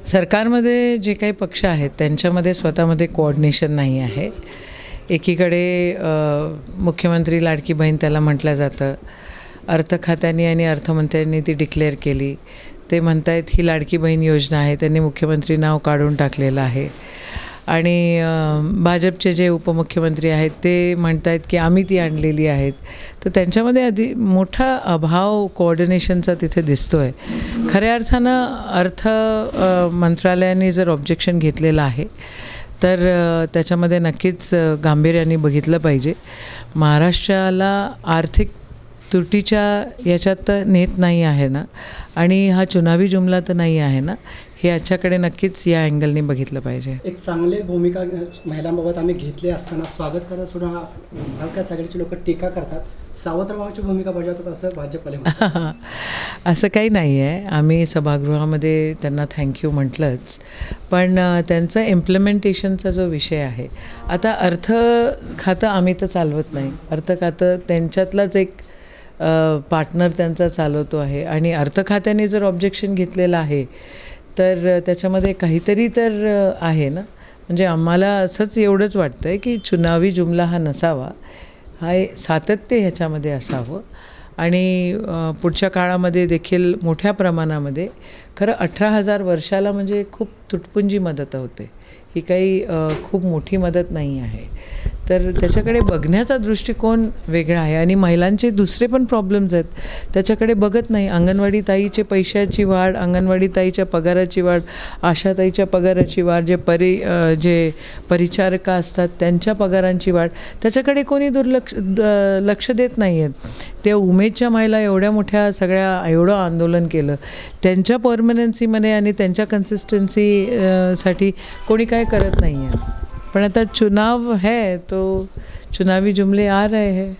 सरकारमध्ये जे काही पक्ष आहेत त्यांच्यामध्ये स्वतःमध्ये कोऑर्डिनेशन नाही आहे. एकीकडे मुख्यमंत्री लाडकी बहीण त्याला म्हटलं जातं. अर्थ खात्याने आणि अर्थमंत्र्यांनी ती डिक्लेअर केली. ते म्हणतायत ही लाडकी बहीण योजना आहे, त्यांनी मुख्यमंत्री नाव काढून टाकलेलं आहे. आणि भाजपचे जे उपमुख्यमंत्री आहेत ते म्हणतायत की आम्ही ती आणलेली आहेत. तर त्यांच्यामध्ये मोठा अभाव कोऑर्डिनेशनचा तिथे दिसतो आहे. खऱ्या अर्थानं अर्थ मंत्रालयाने जर ऑब्जेक्शन घेतलेलं आहे तर त्याच्यामध्ये नक्कीच गांभीर्याने बघितलं पाहिजे. महाराष्ट्राला आर्थिक तुटीच्या याच्यात तर नेत नाही आहे ना, आणि हा चुनावी जुमला तर नाही आहे ना, हे याच्याकडे नक्कीच या अँगलने बघितलं पाहिजे. एक चांगली भूमिका महिलांबाबत आम्ही घेतली असताना स्वागत करत सुद्धा महाविकास आघाडीचे लोक टीका करतात. सावत्रभावाची भूमिका बजावतात असं भाजपला म्हणतात. असं काही नाही आहे. आम्ही सभागृहामध्ये त्यांना थँक्यू म्हटलंच, पण त्यांचं इम्प्लिमेंटेशनचा जो विषय आहे, आता अर्थ खातं आम्ही तर चालवत नाही. अर्थ खातं त्यांच्यातलाच एक पार्टनर त्यांचा चालवतो आहे. आणि अर्थ खात्याने जर ऑब्जेक्शन घेतलेलं आहे तर त्याच्यामध्ये काहीतरी तर आहे ना. म्हणजे आम्हाला असंच एवढंच वाटतं आहे की चुनावी जुमला हा नसावा, हा सातत्य ह्याच्यामध्ये असावं. आणि पुढच्या काळामध्ये देखील मोठ्या प्रमाणामध्ये खरं 18,000 वर्षाला म्हणजे खूप तुटपुंजी मदत होते. ही काही खूप मोठी मदत नाही आहे. तर त्याच्याकडे बघण्याचा दृष्टिकोन वेगळा आहे. आणि महिलांचे दुसरे पण प्रॉब्लेम्स आहेत, त्याच्याकडे बघत नाही. अंगणवाडी ताईचे पैशाची वाढ, अंगणवाडी ताईच्या पगाराची वाढ, आशाताईच्या पगाराची वाढ, जे परिचारिका असतात त्यांच्या पगारांची वाढ, त्याच्याकडे कोणी लक्ष देत नाही आहेत. त्या उमेदच्या महिला एवढ्या मोठ्या सगळ्या एवढं आंदोलन केलं, त्यांच्या परमनन्सीमध्ये आणि त्यांच्या कन्सिस्टन्सीसाठी कोणी काय करत नाही आहे. पण आता चुनाव है तो चुनावी जुमले आ रहे हैं.